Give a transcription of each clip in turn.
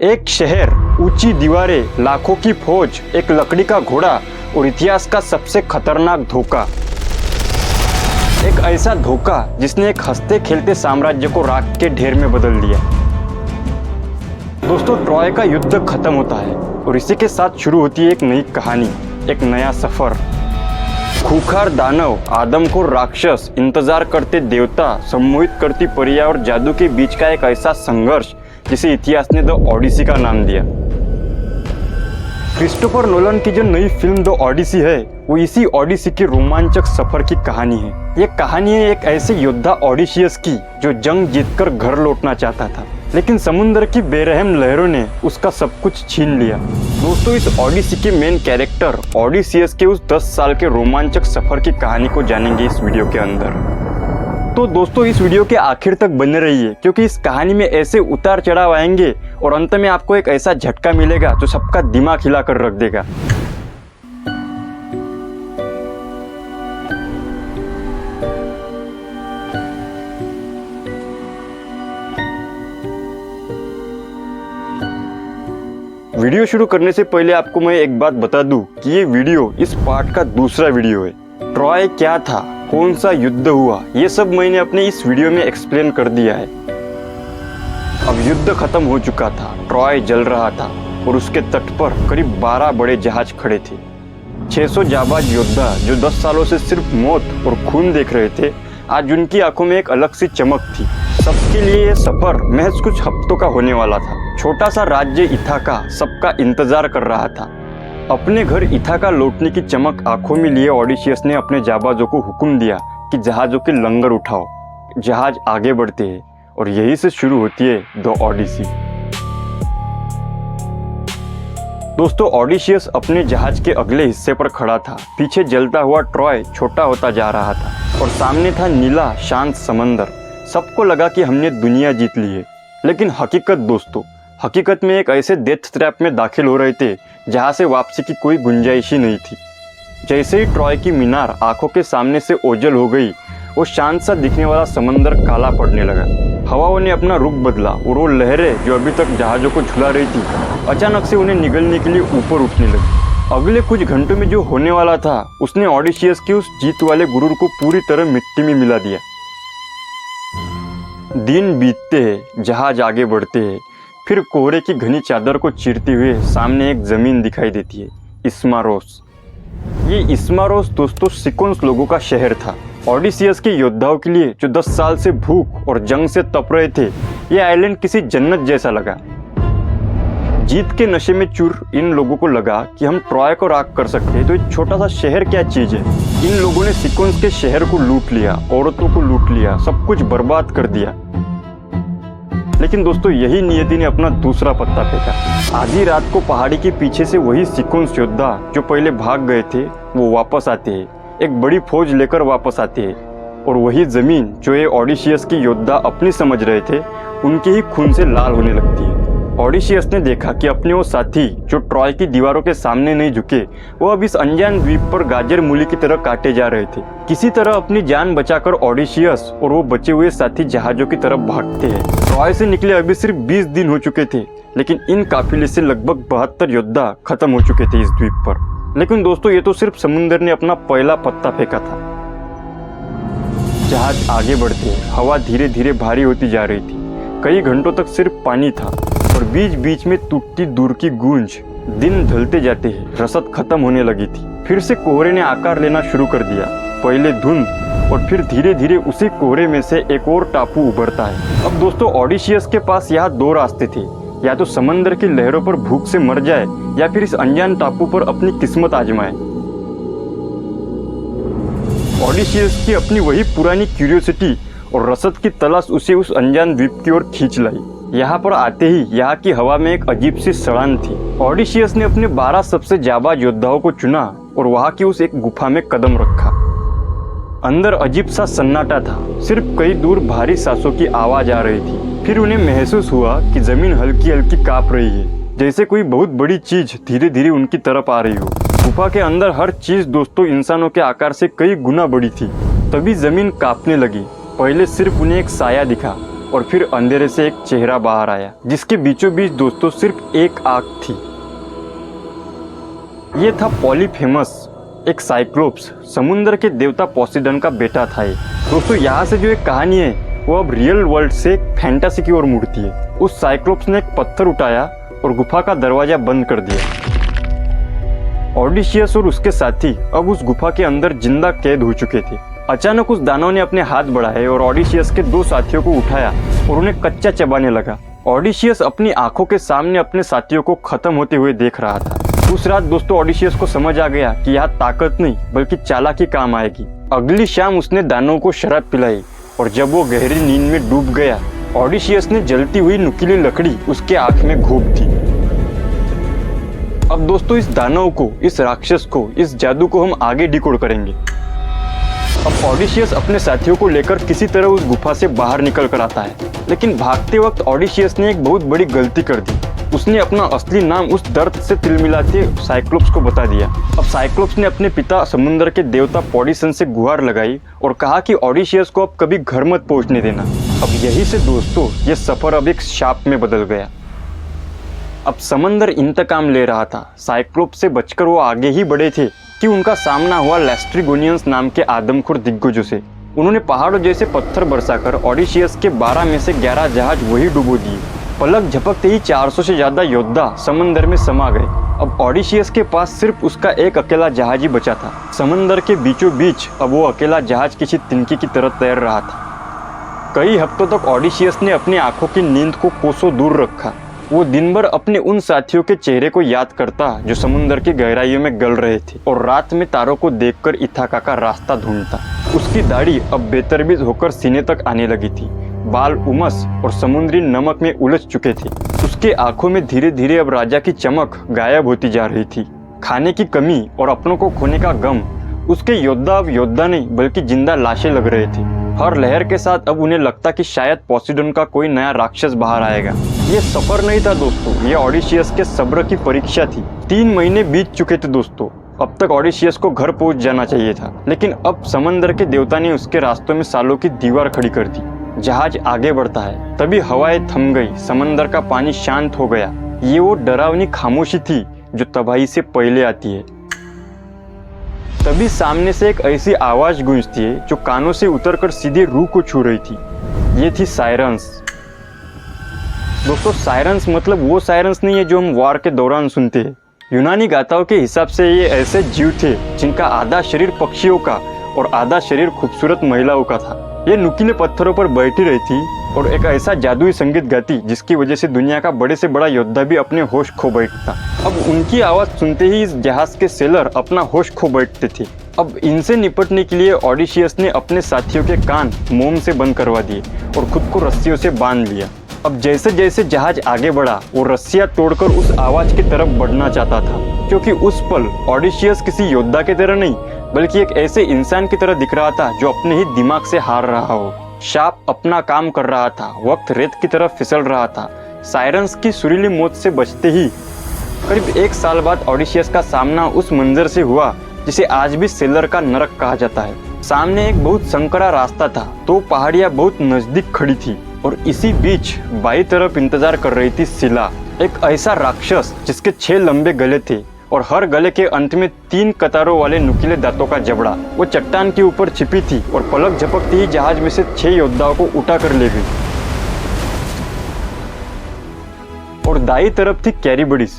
एक शहर, ऊंची दीवारें, लाखों की फौज, एक लकड़ी का घोड़ा और इतिहास का सबसे खतरनाक धोखा। एक ऐसा धोखा जिसने एक हंसते खेलते साम्राज्य को राख के ढेर में बदल दिया। दोस्तों, ट्रॉय का युद्ध खत्म होता है और इसी के साथ शुरू होती है एक नई कहानी, एक नया सफर। खूंखार दानव, आदमखोर राक्षस, इंतजार करते देवता, सम्मोहित करती परियां और जादू के बीच का एक ऐसा संघर्ष जिसे इतिहास ने द ओडिसी का नाम दिया। क्रिस्टोफर नोलन की जो नई फिल्म द ओडिसी है, वो इसी ओडिसी के रोमांचक सफर की कहानी है। ये कहानी है एक ऐसे योद्धा ओडिशियस की जो जंग जीतकर घर लौटना चाहता था, लेकिन समुद्र की बेरहम लहरों ने उसका सब कुछ छीन लिया। दोस्तों, इस ओडिसी के मेन कैरेक्टर ओडिसियस के उस 10 साल के रोमांचक सफर की कहानी को जानेंगे इस वीडियो के अंदर। तो दोस्तों, इस वीडियो के आखिर तक बने रहिए, क्योंकि इस कहानी में ऐसे उतार चढ़ाव आएंगे और अंत में आपको एक ऐसा झटका मिलेगा जो सबका दिमाग हिला कर रख देगा। वीडियो शुरू करने से पहले आपको मैं एक बात बता दूं कि ये वीडियो इस पार्ट का दूसरा वीडियो है। ट्रॉय क्या था, कौन सा युद्ध हुआ, ये सब मैंने अपने इस वीडियो में एक्सप्लेन कर दिया है। अब युद्ध खत्म हो चुका था, ट्रॉय जल रहा था और उसके तट पर करीब 12 बड़े जहाज खड़े थे। 600 जाबाज योद्धा जो 10 सालों से सिर्फ मौत और खून देख रहे थे, आज उनकी आंखों में एक अलग सी चमक थी। सबके लिए ये सफर महज कुछ हफ्तों का होने वाला था। छोटा सा राज्य इथाका सबका इंतजार कर रहा था। अपने घर इथाका लौटने की चमक आंखों में लिए ओडिशियस ने अपने जाबाजों को हुक्म दिया कि जहाजों के लंगर उठाओ। जहाज आगे बढ़ते हैं और यहीं से शुरू होती है द ओडिसी। दोस्तों, ओडिशियस अपने जहाज के अगले हिस्से पर खड़ा था। पीछे जलता हुआ ट्रॉय छोटा होता जा रहा था और सामने था नीला शांत समंदर। सबको लगा कि हमने दुनिया जीत ली है, लेकिन हकीकत में एक ऐसे डेथ ट्रैप में दाखिल हो रहे थे जहां से वापसी की कोई गुंजाइश ही नहीं थी। जैसे ही ट्रॉय की मीनार आंखों के सामने से ओझल हो गई, वो शांत सा दिखने वाला समंदर काला पड़ने लगा। हवाओं ने अपना रुख बदला और वो लहरें जो अभी तक जहाज़ों को झुला रही थी, अचानक से उन्हें निगलने के लिए ऊपर उठने लगी। अगले कुछ घंटों में जो होने वाला था, उसने ओडिशियस के उस जीत वाले गुरूर को पूरी तरह मिट्टी में मिला दिया। दिन बीतते हैं, जहाज आगे बढ़ते हैं, फिर कोहरे की घनी चादर को चीरते हुए सामने एक जमीन दिखाई देती है, इस्मारोस। ये इस्मारोस दोस्तों सिकोन्स लोगों का शहर था। ओडिसियस के योद्धाओं के लिए जो 10 साल से भूख और जंग से तप रहे थे, ये आइलैंड किसी जन्नत जैसा लगा। जीत के नशे में चूर इन लोगों को लगा कि हम ट्रॉय को राख कर सकते हैं, तो एक छोटा सा शहर क्या चीज है। इन लोगों ने सिकोन्स के शहर को लूट लिया, औरतों को लूट लिया, सब कुछ बर्बाद कर दिया। लेकिन दोस्तों, यही नियति ने अपना दूसरा पत्ता फेंका। आधी रात को पहाड़ी के पीछे से वही सिकोन्स योद्धा जो पहले भाग गए थे, वो वापस आते हैं। एक बड़ी फौज लेकर वापस आते हैं और वही जमीन जो ये ओडिशियस के योद्धा अपनी समझ रहे थे, उनके ही खून से लाल होने लगती है। ओडिशियस ने देखा कि अपने वो साथी जो ट्रॉय की दीवारों के सामने नहीं झुके, वो अब इस अनजान द्वीप पर गाजर मूली की तरह काटे जा रहे थे। किसी तरह अपनी जान बचाकर ओडिशियस और वो बचे हुए साथी जहाजों की तरफ भागते हैं। ट्रॉय से निकले अभी सिर्फ 20 दिन हो चुके थे, लेकिन इन काफिले से लगभग 72 योद्धा खत्म हो चुके थे इस द्वीप पर। लेकिन दोस्तों, ये तो सिर्फ समुद्र ने अपना पहला पत्ता फेंका था। जहाज आगे बढ़ते, हवा धीरे धीरे भारी होती जा रही थी। कई घंटों तक सिर्फ पानी था और बीच बीच में टूटती दूर की गूंज। दिन ढलते जाते हैं, रसद खत्म होने लगी थी। फिर से कोहरे ने आकार लेना शुरू कर दिया। पहले धुंध और फिर धीरे धीरे उसी कोहरे में से एक और टापू उभरता है। अब दोस्तों, ओडिशियस के पास यहाँ 2 रास्ते थे, या तो समंदर की लहरों पर भूख से मर जाए या फिर इस अनजान टापू पर अपनी किस्मत आजमाए। ओडिशियस की अपनी वही पुरानी क्यूरियोसिटी और रसद की तलाश उसे उस अनजान द्वीप की ओर खींच लाई। यहाँ पर आते ही यहाँ की हवा में एक अजीब सी सड़ान थी। ओडिशियस ने अपने 12 सबसे जाबाज योद्धाओं को चुना और वहाँ की उस एक गुफा में कदम रखा। अंदर अजीब सा सन्नाटा था, सिर्फ कई दूर भारी सांसों की आवाज आ रही थी। फिर उन्हें महसूस हुआ कि जमीन हल्की हल्की कांप रही है, जैसे कोई बहुत बड़ी चीज धीरे धीरे उनकी तरफ आ रही हो। गुफा के अंदर हर चीज दोस्तों इंसानों के आकार से कई गुना बड़ी थी। तभी जमीन कांपने लगी। पहले सिर्फ उन्हें एक साया दिखा, और फिर अंधेरे से एक चेहरा बाहर आया जिसके बीचों बीच दोस्तों सिर्फ एक आंख थी। ये था पॉलीफेमस, एक साइक्लोप्स, समुद्र के देवता पोसीडन का बेटा था ये। दोस्तों यहाँ से जो एक कहानी है वो अब रियल वर्ल्ड से एक फैंटेसी की ओर मुड़ती है। उस साइक्लोप्स ने एक पत्थर उठाया और गुफा का दरवाजा बंद कर दिया। ओडिशियस और उसके साथी अब उस गुफा के अंदर जिंदा कैद हो चुके थे। अचानक उस दानव ने अपने हाथ बढ़ाए और ओडिशियस के 2 साथियों को उठाया और उन्हें कच्चा चबाने लगा। ओडिशियस अपनी आंखों के सामने अपने साथियों को खत्म होते हुए देख रहा था। उस रात दोस्तों ओडिशियस को समझ आ गया कि यहाँ ताकत नहीं बल्कि चालाकी काम आएगी। अगली शाम उसने दानव को शराब पिलाई और जब वो गहरी नींद में डूब गया, ओडिशियस ने जलती हुई नुकीली लकड़ी उसके आंख में घोंप दी। अब दोस्तों इस दानव को, इस राक्षस को, इस जादू को हम आगे डिकोड करेंगे। अब ओडिशियस अपने साथियों को लेकर किसी तरह उस गुफा से बाहर निकल कर आता है, लेकिन भागते वक्त ओडिशियस ने एक बहुत बड़ी गलती कर दी। उसने अपना असली नाम उस दर्द से तिलमिलाते साइक्लोप्स को बता दिया। अब साइक्लोप्स ने अपने पिता समुद्र के देवता पोसीडन से गुहार लगाई और कहा कि ओडिशियस को अब कभी घर मत पहुंचने देना। अब यही से दोस्तों ये सफर अब एक शाप में बदल गया। अब समंदर इंतकाम ले रहा था। साइक्लोप्स से बचकर वो आगे ही बढ़े थे कि उनका सामना हुआ लैस्ट्रिगोनियंस नाम के आदमखोर दिग्गजों से। उन्होंने पहाड़ों जैसे पत्थर बरसाकर ओडिशियस के 12 में से 11 जहाज वही डुबो दिए। पलक झपकते ही 400 से ज्यादा योद्धा समंदर में समा गए। अब ओडिशियस के पास सिर्फ उसका एक अकेला जहाज ही बचा था। समंदर के बीचों बीच अब वो अकेला जहाज किसी तिनके की तरह तैर रहा था। कई हफ्तों तक ओडिशियस ने अपनी आंखों की नींद को कोसों दूर रखा। वो दिन भर अपने उन साथियों के चेहरे को याद करता जो समुद्र की गहराइयों में गल रहे थे और रात में तारों को देखकर इथाका का रास्ता ढूंढता। उसकी दाढ़ी अब बेतरबीज होकर सीने तक आने लगी थी। बाल उमस और समुद्री नमक में उलझ चुके थे। उसके आंखों में धीरे धीरे अब राजा की चमक गायब होती जा रही थी। खाने की कमी और अपनों को खोने का गम। उसके योद्धा अब योद्धा नहीं बल्कि जिंदा लाशें लग रहे थे। हर लहर के साथ अब उन्हें लगता कि शायद पोसीडन का कोई नया राक्षस बाहर आएगा। ये सफर नहीं था दोस्तों, ये ओडिशियस के सब्र की परीक्षा थी। 3 महीने बीत चुके थे दोस्तों। अब तक ओडिशियस को घर पहुंच जाना चाहिए था, लेकिन अब समंदर के देवता ने उसके रास्तों में सालों की दीवार खड़ी कर दी। जहाज आगे बढ़ता है, तभी हवाएं थम गई, समंदर का पानी शांत हो गया। ये वो डरावनी खामोशी थी जो तबाही से पहले आती है। तभी सामने से एक ऐसी आवाज गूंजती है जो कानों से उतरकर सीधे रूह को छू रही थी। ये थी सायरन्स। दोस्तों सायरन्स मतलब वो सायरन्स नहीं है जो हम वार के दौरान सुनते हैं। यूनानी गाथाओं के हिसाब से ये ऐसे जीव थे जिनका आधा शरीर पक्षियों का और आधा शरीर खूबसूरत महिलाओं का था। ये नुकीले पत्थरों पर बैठी रहती और एक ऐसा जादुई संगीत गाती जिसकी वजह से दुनिया का बड़े से बड़ा योद्धा भी अपने होश खो बैठता। अब उनकी आवाज सुनते ही इस जहाज के सेलर अपना होश खो बैठते थे। अब इनसे निपटने के लिए ओडिशियस ने अपने साथियों के कान मोम से बंद करवा दिए और खुद को रस्सियों से बांध लिया। अब जैसे जैसे जहाज आगे बढ़ा वो रस्सियां तोड़कर उस आवाज की तरफ बढ़ना चाहता था, क्योंकि उस पल ओडिशियस किसी योद्धा की तरह नहीं बल्कि एक ऐसे इंसान की तरह दिख रहा था जो अपने ही दिमाग से हार रहा हो। शाप अपना काम कर रहा था, वक्त रेत की तरफ फिसल रहा था। सायरन्स की सुरीली मौत से बचते ही करीब 1 साल बाद ओडिशियस का सामना उस मंजर से हुआ जिसे आज भी सेलर का नरक कहा जाता है। सामने एक बहुत संकरा रास्ता था, तो पहाड़ियां बहुत नजदीक खड़ी थी और इसी बीच बाई तरफ इंतजार कर रही थी सिला, एक ऐसा राक्षस जिसके 6 लंबे गले थे और हर गले के अंत में 3 कतारों वाले नुकीले दांतों का जबड़ा। वो चट्टान के ऊपर छिपी थी और पलक झपकते ही जहाज में से 6 योद्धाओं को उठा कर ले गई। और दाई तरफ थी कैरिबडीज।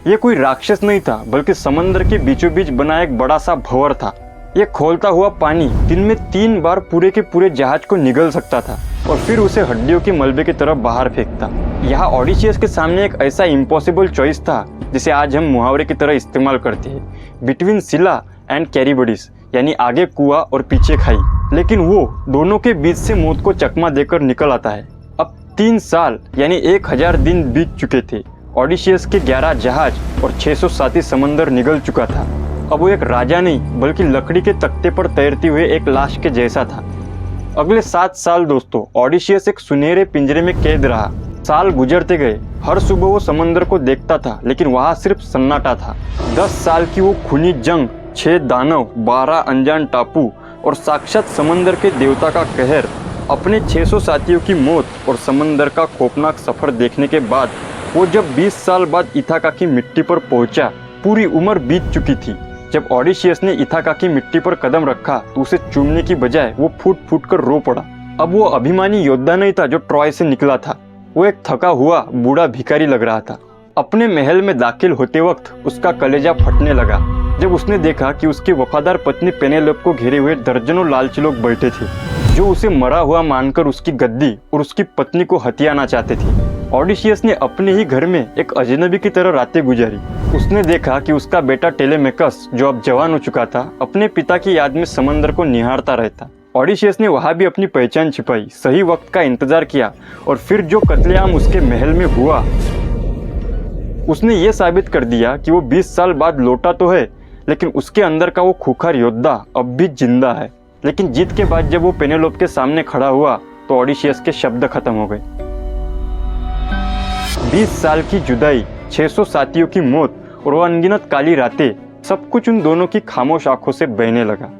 ये कोई राक्षस नहीं था बल्कि समंदर के बीचों बीच बना एक बड़ा सा भंवर था। ये खोलता हुआ पानी दिन में 3 बार पूरे के पूरे जहाज को निगल सकता था और फिर उसे हड्डियों के मलबे की तरफ बाहर फेंकता। यहाँ ओडिशियस के सामने एक ऐसा इम्पॉसिबल चॉइस था जिसे आज हम मुहावरे की तरह इस्तेमाल करते हैं, बिटवीन सिला एंड कैरिबडीज, यानी आगे कुआं और पीछे खाई। लेकिन वो दोनों के बीच से मौत को चकमा देकर निकल आता है। अब 3 साल यानी 1000 दिन बीत चुके थे। ओडिशियस के 11 जहाज और 600 साथी समंदर निगल चुका था। अब वो एक राजा नहीं बल्कि लकड़ी के तख्ते पर तैरते हुए एक लाश के जैसा था। अगले 7 साल दोस्तों ओडिशियस एक सुनहरे पिंजरे में कैद रहा। साल गुजरते गए, हर सुबह वो समंदर को देखता था लेकिन वहाँ सिर्फ सन्नाटा था। 10 साल की वो खूनी जंग, 6 दानव, 12 अनजान टापू और साक्षात समंदर के देवता का कहर अपने 600 साथियों की मौत और समंदर का खौफनाक सफ़र देखने के बाद वो जब 20 साल बाद इथाका की मिट्टी पर पहुंचा, पूरी उम्र बीत चुकी थी। जब ओडिशियस ने इथाका की मिट्टी पर कदम रखा तो उसे चूमने की बजाय वो फूट फूट कर रो पड़ा। अब वो अभिमानी योद्धा नहीं था जो ट्रॉय से निकला था, वो एक थका हुआ बूढ़ा भिखारी लग रहा था। अपने महल में दाखिल होते वक्त उसका कलेजा फटने लगा जब उसने देखा कि उसकी वफादार पत्नी पेनेलोप को घेरे हुए दर्जनों लालची लोग बैठे थे, जो उसे मरा हुआ मानकर उसकी गद्दी और उसकी पत्नी को हथियाना चाहते थे। ओडिशियस ने अपने ही घर में एक अजनबी की तरह रातें गुजारी। उसने देखा कि उसका बेटा टेलेमेकस, जो अब जवान हो चुका था, अपने पिता की याद में समंदर को निहारता रहता। ओडिशियस ने वहाँ भी अपनी पहचान छिपाई, सही वक्त का इंतजार किया और फिर जो कत्लेआम उसके महल में हुआ, उसने ये साबित कर दिया कि वो 20 साल बाद लौटा तो है, लेकिन उसके अंदर का वो खूंखार योद्धा अब भी जिंदा है। लेकिन जीत के बाद जब वो पेनेलोप के सामने खड़ा हुआ तो ओडिशियस के शब्द खत्म हो गए। 20 साल की जुदाई, 600 साथियों की मौत और वो अनगिनत काली रातें, सब कुछ उन दोनों की खामोश आंखों से बहने लगा।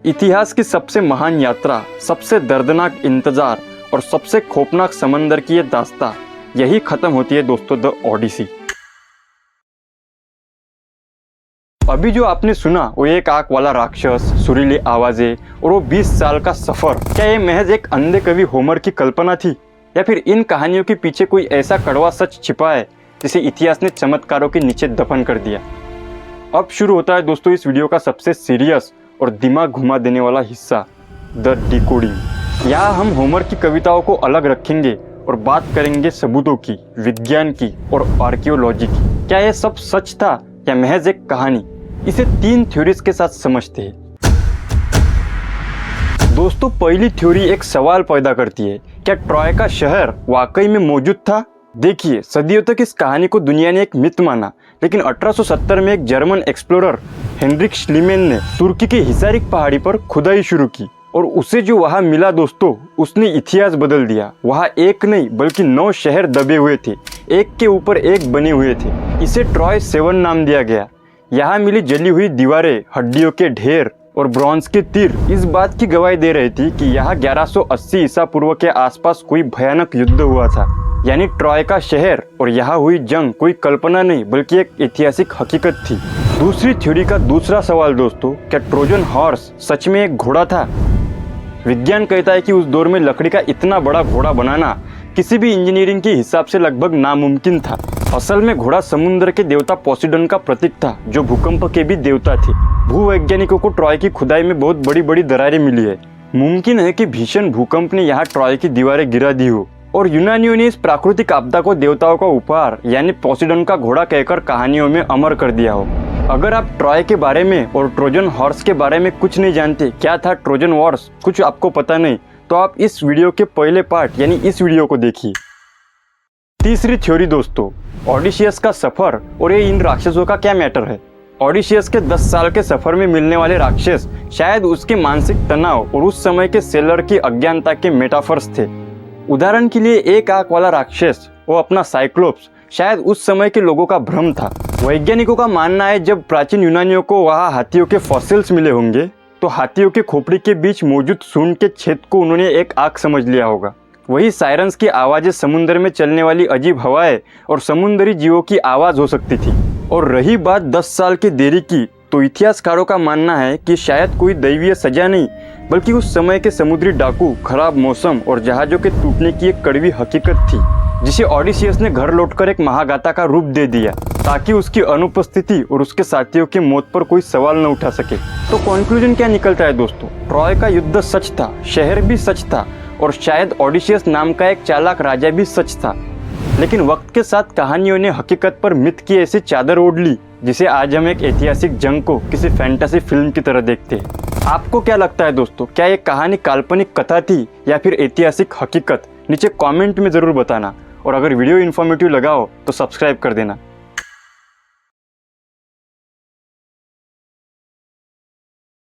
इतिहास की सबसे महान यात्रा, सबसे दर्दनाक इंतजार और सबसे खौफनाक समंदर की ये दास्तां यही खत्म होती है दोस्तों, द ओडिसी। अभी जो आपने सुना वो एक आंख वाला राक्षस, सुरीली आवाजें और वो 20 साल का सफर, क्या ये महज एक अंधे कवि होमर की कल्पना थी या फिर इन कहानियों के पीछे कोई ऐसा कड़वा सच छिपा है जिसे इतिहास ने चमत्कारों के नीचे दफन कर दिया? अब शुरू होता है दोस्तों इस वीडियो का सबसे सीरियस और दिमाग घुमा देने वाला हिस्सा, द डिकोडिंग। यहाँ हम होमर की कविताओं को अलग रखेंगे और बात करेंगे सबूतों की, विज्ञान की और आर्कियोलॉजी की। क्या यह सब सच था या महज एक कहानी? इसे 3 थ्योरीज के साथ समझते हैं। दोस्तों, पहली थ्योरी एक सवाल पैदा करती है, क्या ट्रॉय का शहर वाकई में मौजूद था? देखिए, सदियों तक इस कहानी को दुनिया ने एक मिथ माना, लेकिन 1870 में एक जर्मन एक्सप्लोरर हेनरिक श्लीमेन ने तुर्की के हिसारिक पहाड़ी पर खुदाई शुरू की और उसे जो वहां मिला दोस्तों, उसने इतिहास बदल दिया। वहां एक नहीं बल्कि 9 शहर दबे हुए थे, एक के ऊपर एक बने हुए थे। इसे ट्रॉय 7 नाम दिया गया। यहाँ मिली जली हुई दीवारें, हड्डियों के ढेर और ब्रॉन्ज के तीर इस बात की गवाही दे रही थी कि यहाँ 1180 ईसा पूर्व के आसपास कोई भयानक युद्ध हुआ था। यानी ट्रॉय का शहर और यहाँ हुई जंग कोई कल्पना नहीं बल्कि एक ऐतिहासिक हकीकत थी। दूसरी थ्योरी का दूसरा सवाल दोस्तों, क्या ट्रोजन हॉर्स सच में एक घोड़ा था? विज्ञान कहता है कि उस दौर में लकड़ी का इतना बड़ा घोड़ा बनाना किसी भी इंजीनियरिंग के हिसाब से लगभग नामुमकिन था। असल में घोड़ा समुद्र के देवता पोसिडन का प्रतीक था, जो भूकंप के भी देवता थे। भूवैज्ञानिकों को ट्रॉय की खुदाई में बहुत बड़ी बड़ी दरारें मिली है। मुमकिन है कि भीषण भूकंप ने यहाँ ट्रॉय की दीवारें गिरा दी हो और यूनानियों ने इस प्राकृतिक आपदा को देवताओं का उपहार यानी पोसिडन का घोड़ा कहकर कहानियों में अमर कर दिया हो। अगर आप ट्रॉय के बारे में और ट्रोजन हॉर्स के बारे में कुछ नहीं जानते, क्या था ट्रोजन वॉर्स, कुछ आपको पता नहीं, तो आप इस वीडियो के पहले पार्ट यानी इस वीडियो को देखिए। तीसरी थ्योरी दोस्तों, ओडिशियस का सफर और ये इन राक्षसों का क्या मैटर है? ओडिशियस के 10 साल के सफर में मिलने वाले राक्षस शायद उसके मानसिक तनाव और उस समय के सेलर की अज्ञानता के मेटाफर्स थे। उदाहरण के लिए एक आंख वाला राक्षस, वो अपना साइक्लोप्स, शायद उस समय के लोगों का भ्रम था। वैज्ञानिकों का मानना है जब प्राचीन यूनानियों को वहाँ हाथियों के फॉसिल्स मिले होंगे तो हाथियों के खोपड़ी के बीच मौजूद सूंड के छेद को उन्होंने एक आंख समझ लिया होगा। वही सायरन्स की आवाज़ें समुद्र में चलने वाली अजीब हवाएं और समुद्री जीवों की आवाज़ हो सकती थी। और रही बात 10 साल की देरी की, तो इतिहासकारों का मानना है कि शायद कोई दैवीय सजा नहीं बल्कि उस समय के समुद्री डाकू, खराब मौसम और जहाज़ों के टूटने की एक कड़वी हकीकत थी, जिसे ओडिशियस ने घर लौटकर एक महागाथा का रूप दे दिया ताकि उसकी अनुपस्थिति और उसके साथियों की मौत पर कोई सवाल न उठा सके। तो कंक्लूजन क्या निकलता है दोस्तों? ट्रॉय का युद्ध सच था, शहर भी सच था और शायद ओडिशियस नाम का एक चालाक राजा भी सच था। लेकिन वक्त के साथ कहानियों ने हकीकत पर मिथ की ऐसी चादर ओढ़ ली जिसे आज हम एक ऐतिहासिक जंग को किसी फैंटेसी फिल्म की तरह देखते हैं। आपको क्या लगता है दोस्तों, क्या ये कहानी काल्पनिक कथा थी या फिर ऐतिहासिक हकीकत? नीचे कमेंट में ज़रूर बताना और अगर वीडियो इन्फॉर्मेटिव लगा हो तो सब्सक्राइब कर देना।